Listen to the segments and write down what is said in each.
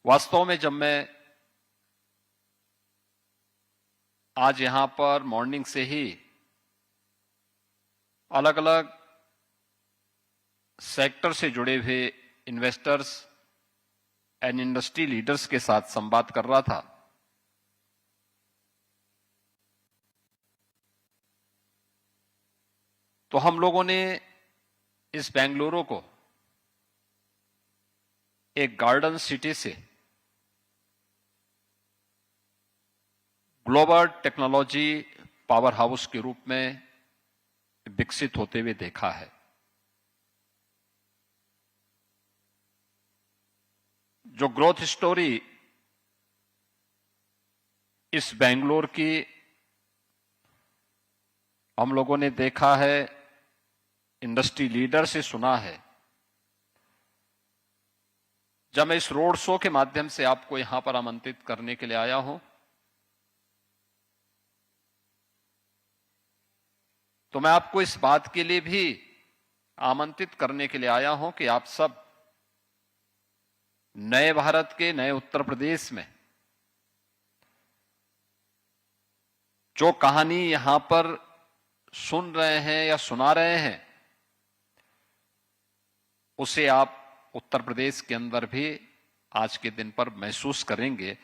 वास्तव में जब मैं आज यहां पर मॉर्निंग से ही अलग अलग सेक्टर से जुड़े हुए इन्वेस्टर्स एंड इंडस्ट्री लीडर्स के साथ संवाद कर रहा था, तो हम लोगों ने इस बेंगलुरु को एक गार्डन सिटी से ग्लोबल टेक्नोलॉजी पावर हाउस के रूप में विकसित होते हुए देखा है। जो ग्रोथ स्टोरी इस बेंगलोर की हम लोगों ने देखा है, इंडस्ट्री लीडर से सुना है। जब मैं इस रोड शो के माध्यम से आपको यहां पर आमंत्रित करने के लिए आया हूं, तो मैं आपको इस बात के लिए भी आमंत्रित करने के लिए आया हूं कि आप सब नए भारत के, नए उत्तर प्रदेश में जो कहानी यहां पर सुन रहे हैं या सुना रहे हैं, उसे आप उत्तर प्रदेश के अंदर भी आज के दिन पर महसूस करेंगे।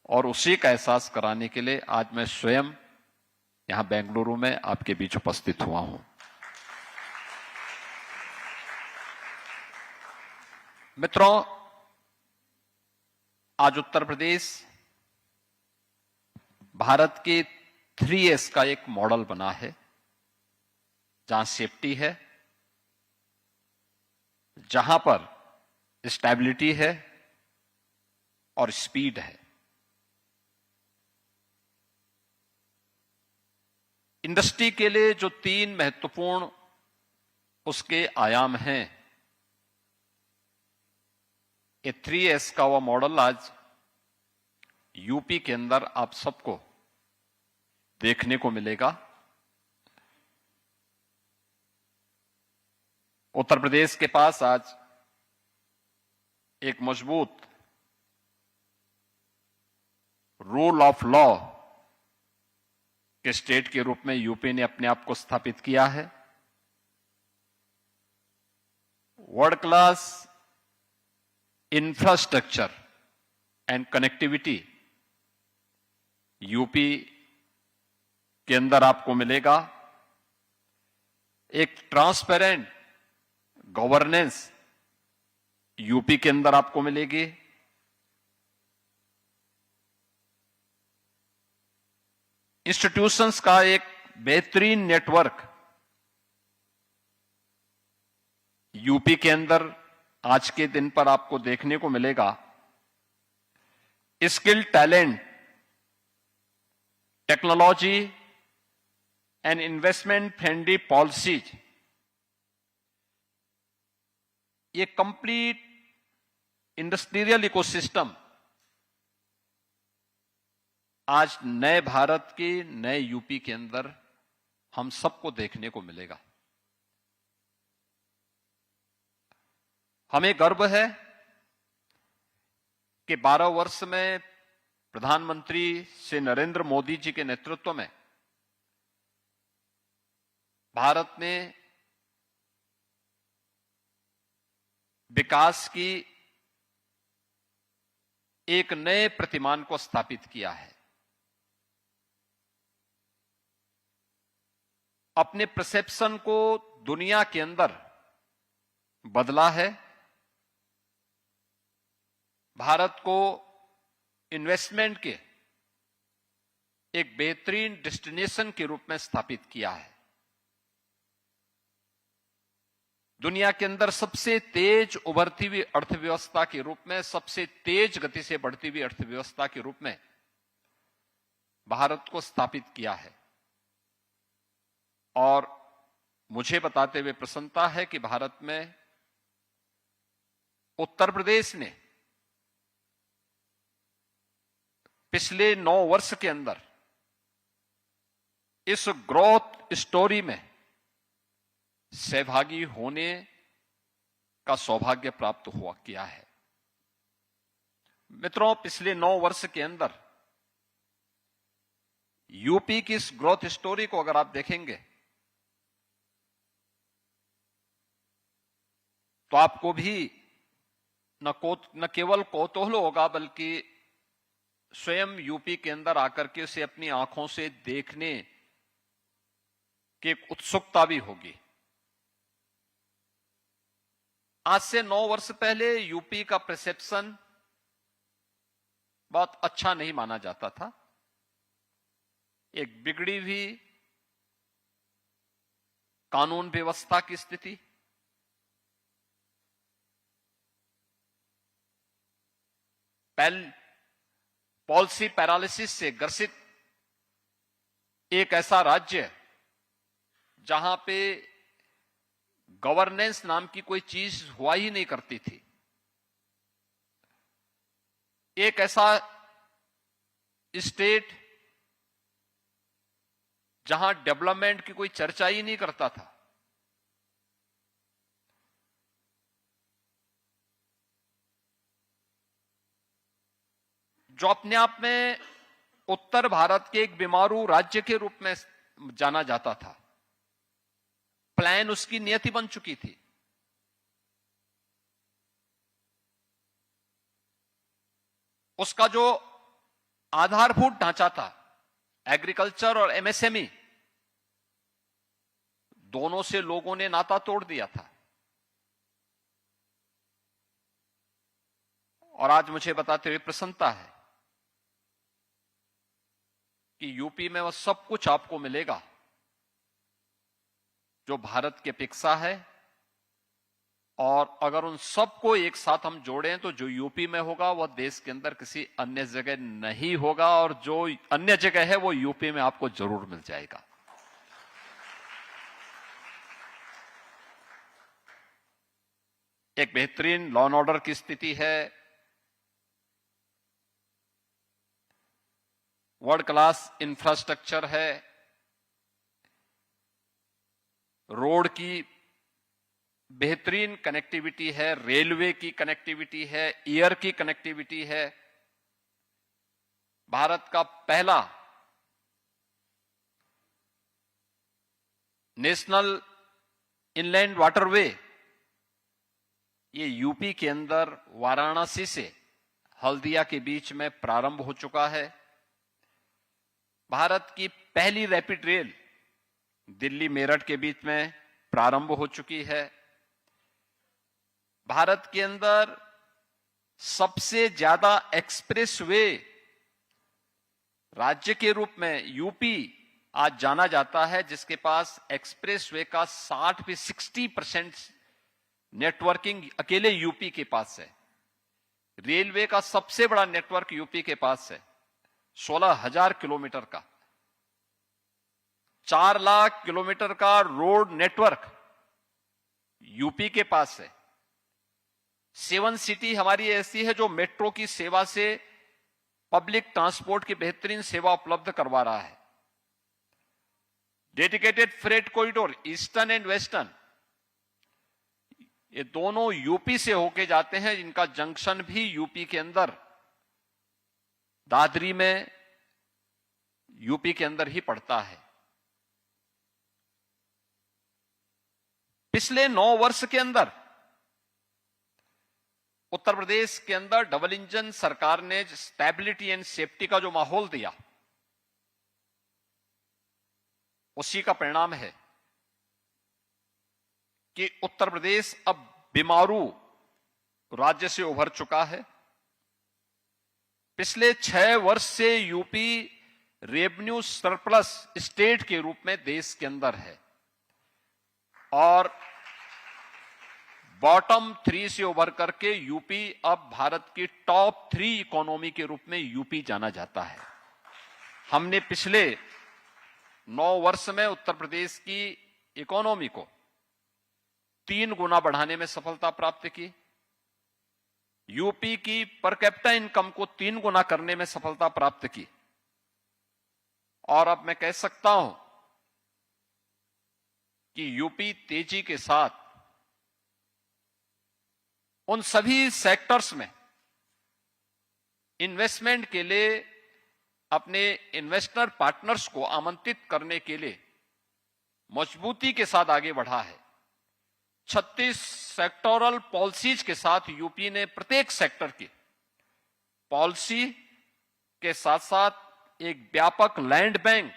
और उसी का एहसास कराने के लिए आज मैं स्वयं यहां बेंगलुरु में आपके बीच उपस्थित हुआ हूं। मित्रों, आज उत्तर प्रदेश भारत के 3S का एक मॉडल बना है, जहां सेफ्टी है, जहां पर स्टेबिलिटी है और स्पीड है। इंडस्ट्री के लिए जो 3 महत्वपूर्ण उसके आयाम हैं, ये 3S का वह मॉडल आज यूपी के अंदर आप सबको देखने को मिलेगा। उत्तर प्रदेश के पास आज एक मजबूत रूल ऑफ लॉ के स्टेट के रूप में यूपी ने अपने आप को स्थापित किया है। World class infrastructure and connectivity UP के अंदर आपको मिलेगा। एक ट्रांसपेरेंट गवर्नेंस यूपी के अंदर आपको मिलेगी। इंस्टीट्यूशंस का एक बेहतरीन नेटवर्क यूपी के अंदर आज के दिन पर आपको देखने को मिलेगा। Skill, talent, technology and investment friendly policies, ये कंप्लीट इंडस्ट्रियल इकोसिस्टम आज नए भारत के, नए यूपी के अंदर हम सबको देखने को मिलेगा। हमें गर्व है कि 12 वर्ष में प्रधानमंत्री श्री नरेंद्र मोदी जी के नेतृत्व में भारत ने विकास की एक नए प्रतिमान को स्थापित किया है। अपने परसेप्शन को दुनिया के अंदर बदला है। भारत को इन्वेस्टमेंट के एक बेहतरीन डेस्टिनेशन के रूप में स्थापित किया है। दुनिया के अंदर सबसे तेज उभरती हुई अर्थव्यवस्था के रूप में, सबसे तेज गति से बढ़ती हुई अर्थव्यवस्था के रूप में भारत को स्थापित किया है। और मुझे बताते हुए प्रसन्नता है कि भारत में उत्तर प्रदेश ने पिछले 9 वर्ष के अंदर इस ग्रोथ स्टोरी में सहभागी होने का सौभाग्य प्राप्त हुआ किया है। मित्रों, पिछले 9 वर्ष के अंदर यूपी की इस ग्रोथ स्टोरी को अगर आप देखेंगे तो आपको भी न केवल कौतूहल होगा, बल्कि स्वयं यूपी के अंदर आकर के उसे अपनी आंखों से देखने की एक उत्सुकता भी होगी। आज से 9 वर्ष पहले यूपी का परसेप्शन बहुत अच्छा नहीं माना जाता था। एक बिगड़ी हुई कानून व्यवस्था की स्थिति, पॉलिसी पैरालिसिस से ग्रसित एक ऐसा राज्य जहां पे गवर्नेंस नाम की कोई चीज हुआ ही नहीं करती थी। एक ऐसा स्टेट जहां डेवलपमेंट की कोई चर्चा ही नहीं करता था। जो अपने आप में उत्तर भारत के एक बीमारू राज्य के रूप में जाना जाता था। प्लान उसकी नियति बन चुकी थी। उसका जो आधारभूत ढांचा था, एग्रीकल्चर और एमएसएमई, दोनों से लोगों ने नाता तोड़ दिया था। और आज मुझे बताते हुए प्रसन्नता है कि यूपी में वह सब कुछ आपको मिलेगा जो भारत की अपेक्षा है। और अगर उन सबको एक साथ हम जोड़ें तो जो यूपी में होगा वह देश के अंदर किसी अन्य जगह नहीं होगा, और जो अन्य जगह है वो यूपी में आपको जरूर मिल जाएगा। एक बेहतरीन लॉ एंड ऑर्डर की स्थिति है, वर्ल्ड क्लास इंफ्रास्ट्रक्चर है, रोड की बेहतरीन कनेक्टिविटी है, रेलवे की कनेक्टिविटी है, एयर की कनेक्टिविटी है। भारत का पहला नेशनल इनलैंड वाटरवे ये यूपी के अंदर वाराणसी से हल्दिया के बीच में प्रारंभ हो चुका है। भारत की पहली रैपिड रेल दिल्ली मेरठ के बीच में प्रारंभ हो चुकी है। भारत के अंदर सबसे ज्यादा एक्सप्रेसवे राज्य के रूप में यूपी आज जाना जाता है, जिसके पास एक्सप्रेसवे का 60% नेटवर्किंग अकेले यूपी के पास है। रेलवे का सबसे बड़ा नेटवर्क यूपी के पास है, 16,000 किलोमीटर का। 4 लाख किलोमीटर का रोड नेटवर्क यूपी के पास है। 7 सिटी हमारी ऐसी है जो मेट्रो की सेवा से पब्लिक ट्रांसपोर्ट की बेहतरीन सेवा उपलब्ध करवा रहा है। Dedicated freight corridor eastern and western, ये दोनों यूपी से होके जाते हैं। इनका जंक्शन भी यूपी के अंदर दादरी में यूपी के अंदर ही पड़ता है। पिछले 9 वर्ष के अंदर उत्तर प्रदेश के अंदर डबल इंजन सरकार ने स्टेबिलिटी एंड सेफ्टी का जो माहौल दिया, उसी का परिणाम है कि उत्तर प्रदेश अब बीमारू राज्य से उभर चुका है। पिछले 6 वर्ष से यूपी रेवेन्यू सरप्लस स्टेट के रूप में देश के अंदर है, और बॉटम 3 से उभर करके यूपी अब भारत की टॉप 3 इकोनॉमी के रूप में यूपी जाना जाता है। हमने पिछले 9 वर्ष में उत्तर प्रदेश की इकोनॉमी को 3 गुना बढ़ाने में सफलता प्राप्त की। यूपी की पर कैपिटा इनकम को 3 गुना करने में सफलता प्राप्त की। और अब मैं कह सकता हूं कि यूपी तेजी के साथ उन सभी सेक्टर्स में इन्वेस्टमेंट के लिए अपने इन्वेस्टर पार्टनर्स को आमंत्रित करने के लिए मजबूती के साथ आगे बढ़ा है। 36 सेक्टोरल पॉलिसीज के साथ यूपी ने प्रत्येक सेक्टर की पॉलिसी के साथ साथ एक व्यापक लैंड बैंक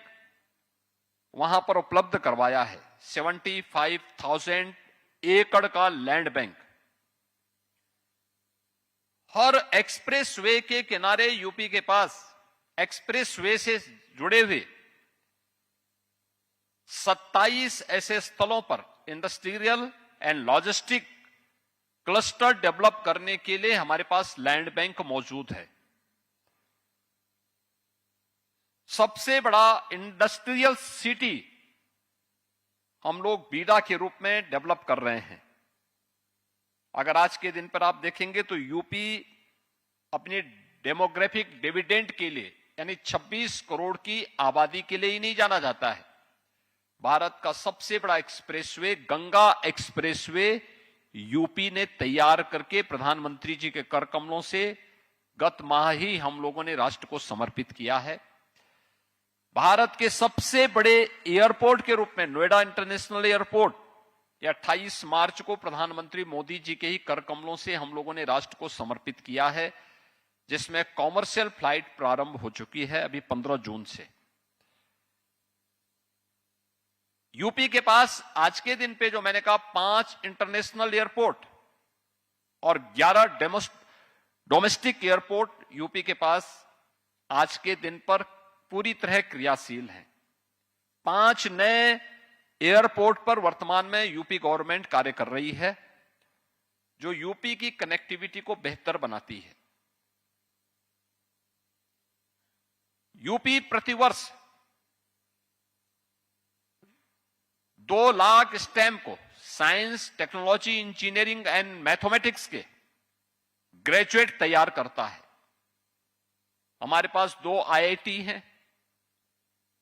वहां पर उपलब्ध करवाया है। 75,000 एकड़ का लैंड बैंक। हर एक्सप्रेस वे के किनारे यूपी के पास एक्सप्रेस वे से जुड़े हुए 27 ऐसे स्थलों पर industrial and logistic cluster develop करने के लिए हमारे पास लैंड बैंक मौजूद है। सबसे बड़ा इंडस्ट्रियल सिटी हम लोग बीडा के रूप में डेवलप कर रहे हैं। अगर आज के दिन पर आप देखेंगे तो यूपी अपनी डेमोग्राफिक डिविडेंड के लिए यानी 26 करोड़ की आबादी के लिए ही नहीं जाना जाता है। भारत का सबसे बड़ा एक्सप्रेसवे गंगा एक्सप्रेसवे यूपी ने तैयार करके प्रधानमंत्री जी के कर कमलों से गत माह ही हम लोगों ने राष्ट्र को समर्पित किया है। भारत के सबसे बड़े एयरपोर्ट के रूप में नोएडा इंटरनेशनल एयरपोर्ट या 28 मार्च को प्रधानमंत्री मोदी जी के ही कर कमलों से हम लोगों ने राष्ट्र को समर्पित किया है, जिसमें कॉमर्शियल फ्लाइट प्रारंभ हो चुकी है अभी 15 जून से। यूपी के पास आज के दिन पे जो मैंने कहा 5 इंटरनेशनल एयरपोर्ट और 11 डोमेस्टिक एयरपोर्ट यूपी के पास आज के दिन पर पूरी तरह क्रियाशील हैं। 5 नए एयरपोर्ट पर वर्तमान में यूपी गवर्नमेंट कार्य कर रही है, जो यूपी की कनेक्टिविटी को बेहतर बनाती है। यूपी प्रतिवर्ष 2 लाख स्टेम को science, technology, engineering and mathematics के ग्रेजुएट तैयार करता है। हमारे पास 2 आईआईटी हैं,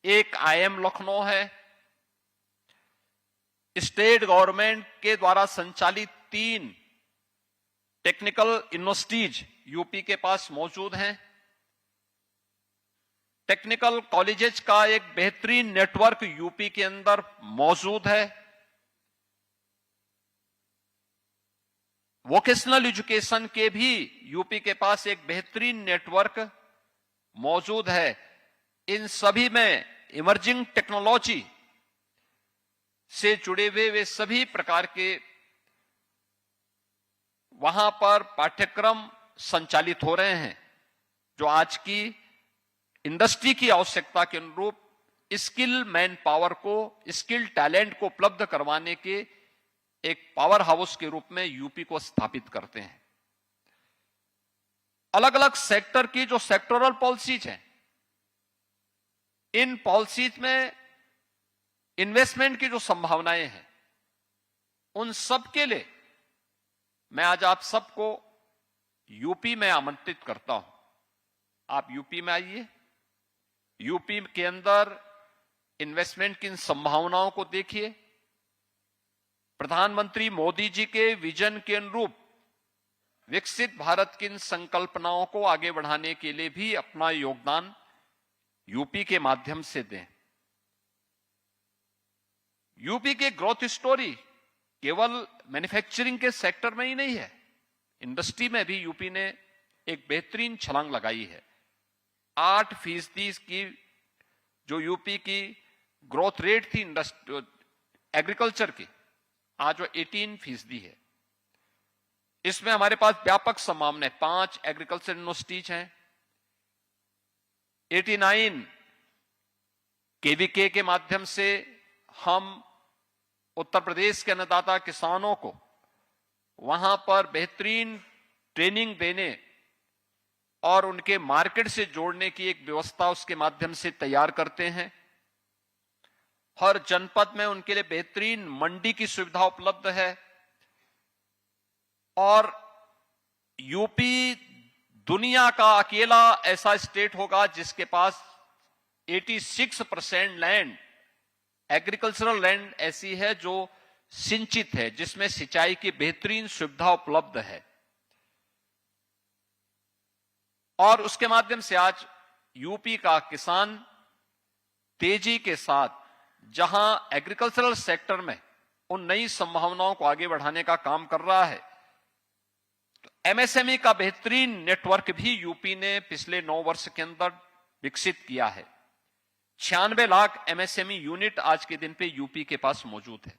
एक आईएम लखनऊ है। स्टेट गवर्नमेंट के द्वारा संचालित 3 टेक्निकल यूनिवर्सिटीज यूपी के पास मौजूद हैं। टेक्निकल कॉलेजेस का एक बेहतरीन नेटवर्क यूपी के अंदर मौजूद है। वोकेशनल एजुकेशन के भी यूपी के पास एक बेहतरीन नेटवर्क मौजूद है। इन सभी में इमर्जिंग टेक्नोलॉजी से जुड़े हुए वे सभी प्रकार के वहां पर पाठ्यक्रम संचालित हो रहे हैं, जो आज की इंडस्ट्री की आवश्यकता के अनुरूप स्किल मैन पावर को, स्किल टैलेंट को उपलब्ध करवाने के एक पावर हाउस के रूप में यूपी को स्थापित करते हैं। अलग अलग सेक्टर की जो सेक्टोरल पॉलिसीज हैं, इन पॉलिसीज में इन्वेस्टमेंट की जो संभावनाएं हैं, उन सब के लिए मैं आज आप सबको यूपी में आमंत्रित करता हूं। आप यूपी में आइए, यूपी के अंदर इन्वेस्टमेंट की इन संभावनाओं को देखिए। प्रधानमंत्री मोदी जी के विजन के अनुरूप विकसित भारत की इन संकल्पनाओं को आगे बढ़ाने के लिए भी अपना योगदान यूपी के माध्यम से दें। यूपी के ग्रोथ स्टोरी केवल मैन्युफैक्चरिंग के सेक्टर में ही नहीं है, इंडस्ट्री में भी यूपी ने एक बेहतरीन छलांग लगाई है। 8% की जो यूपी की ग्रोथ रेट थी एग्रीकल्चर की, आज वो 18% है। इसमें हमारे पास व्यापक संभावना है। 5 एग्रीकल्चर यूनिवर्सिटीज हैं। 89 केवीके के माध्यम से हम उत्तर प्रदेश के अन्नदाता किसानों को वहां पर बेहतरीन ट्रेनिंग देने और उनके मार्केट से जोड़ने की एक व्यवस्था उसके माध्यम से तैयार करते हैं। हर जनपद में उनके लिए बेहतरीन मंडी की सुविधा उपलब्ध है। और यूपी दुनिया का अकेला ऐसा स्टेट होगा जिसके पास 86% लैंड, एग्रीकल्चरल लैंड ऐसी है जो सिंचित है, जिसमें सिंचाई की बेहतरीन सुविधा उपलब्ध है। और उसके माध्यम से आज यूपी का किसान तेजी के साथ जहां एग्रीकल्चरल सेक्टर में उन नई संभावनाओं को आगे बढ़ाने का काम कर रहा है, तो एमएसएमई का बेहतरीन नेटवर्क भी यूपी ने पिछले 9 वर्ष के अंदर विकसित किया है। 96 लाख एमएसएमई यूनिट आज के दिन पे यूपी के पास मौजूद है।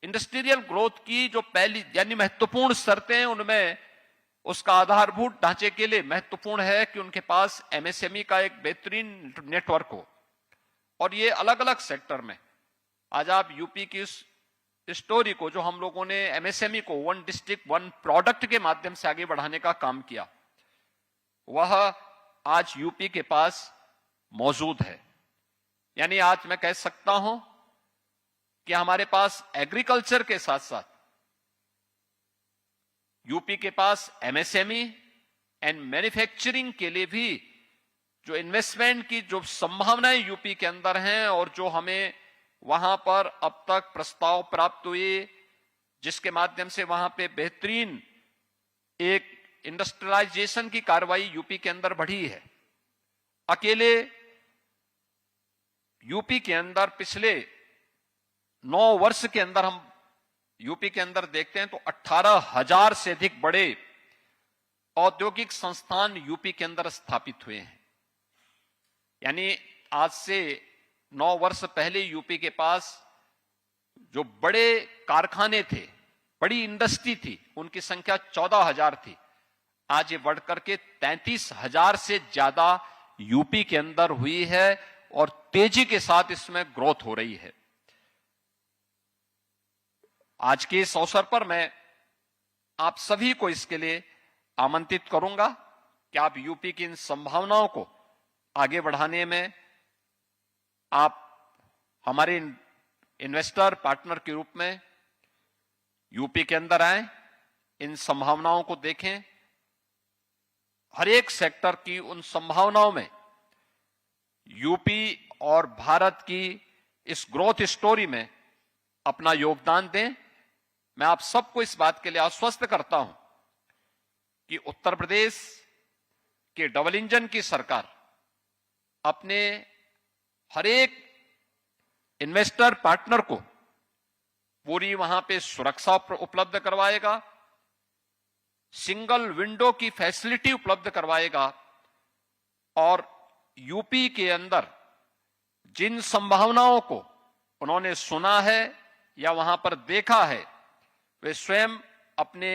इंडस्ट्रियल ग्रोथ की जो पहली यानी महत्वपूर्ण शर्तें हैं, उनमें उसका आधारभूत ढांचे के लिए महत्वपूर्ण है कि उनके पास एमएसएमई का एक बेहतरीन नेटवर्क हो। और ये अलग अलग सेक्टर में आज आप यूपी की उस स्टोरी को, जो हम लोगों ने एमएसएमई को वन डिस्ट्रिक्ट वन प्रोडक्ट के माध्यम से आगे बढ़ाने का काम किया, वह आज यूपी के पास मौजूद है। यानी आज मैं कह सकता हूं कि हमारे पास एग्रीकल्चर के साथ साथ यूपी के पास एमएसएमई एंड मैन्युफैक्चरिंग के लिए भी जो इन्वेस्टमेंट की जो संभावनाएं यूपी के अंदर हैं और जो हमें वहां पर अब तक प्रस्ताव प्राप्त हुए, जिसके माध्यम से वहां पे बेहतरीन एक इंडस्ट्रियलाइजेशन की कार्रवाई यूपी के अंदर बढ़ी है। अकेले यूपी के अंदर पिछले 9 वर्ष के अंदर हम यूपी के अंदर देखते हैं तो 18,000 से अधिक बड़े औद्योगिक संस्थान यूपी के अंदर स्थापित हुए हैं। यानी आज से 9 वर्ष पहले यूपी के पास जो बड़े कारखाने थे, बड़ी इंडस्ट्री थी, उनकी संख्या 14,000 थी। आज ये बढ़कर के 33,000 से ज्यादा यूपी के अंदर हुई है और तेजी के साथ इसमें ग्रोथ हो रही है। आज के इस अवसर पर मैं आप सभी को इसके लिए आमंत्रित करूंगा कि आप यूपी की इन संभावनाओं को आगे बढ़ाने में आप हमारे इन्वेस्टर पार्टनर के रूप में यूपी के अंदर आए, इन संभावनाओं को देखें। हर एक सेक्टर की उन संभावनाओं में यूपी और भारत की इस ग्रोथ स्टोरी में अपना योगदान दें। मैं आप सबको इस बात के लिए आश्वस्त करता हूं कि उत्तर प्रदेश के डबल इंजन की सरकार अपने हर एक इन्वेस्टर पार्टनर को पूरी वहां पे सुरक्षा उपलब्ध करवाएगा, सिंगल विंडो की फैसिलिटी उपलब्ध करवाएगा और यूपी के अंदर जिन संभावनाओं को उन्होंने सुना है या वहां पर देखा है, वे स्वयं अपने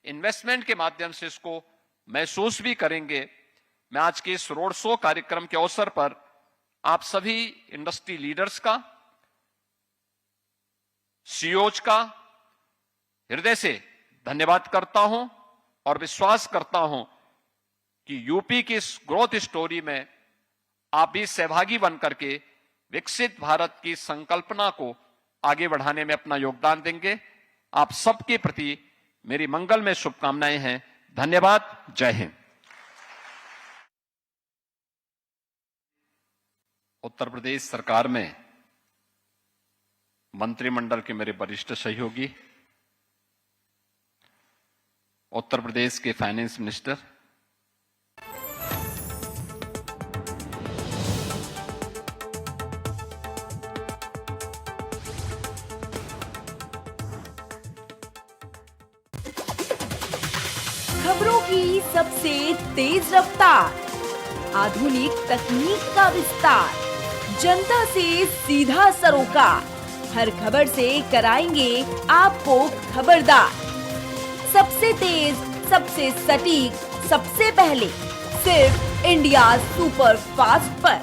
इन्वेस्टमेंट के माध्यम से इसको महसूस भी करेंगे। मैं आज के इस रोड शो कार्यक्रम के अवसर पर आप सभी इंडस्ट्री लीडर्स का, सीईओज का हृदय से धन्यवाद करता हूं और विश्वास करता हूं कि यूपी की इस ग्रोथ स्टोरी में आप भी सहभागी बनकर के विकसित भारत की संकल्पना को आगे बढ़ाने में अपना योगदान देंगे। आप सबके प्रति मेरी मंगल में शुभकामनाएं हैं। धन्यवाद। जय हिंद। उत्तर प्रदेश सरकार में मंत्रिमंडल के मेरे वरिष्ठ सहयोगी, उत्तर प्रदेश के फाइनेंस मिनिस्टर, खबरों की सबसे तेज रफ्तार, आधुनिक तकनीक का विस्तार, जनता से सीधा सरोकार, हर खबर से कराएंगे आपको खबरदार। सबसे तेज, सबसे सटीक, सबसे पहले, सिर्फ इंडिया सुपर फास्ट पर।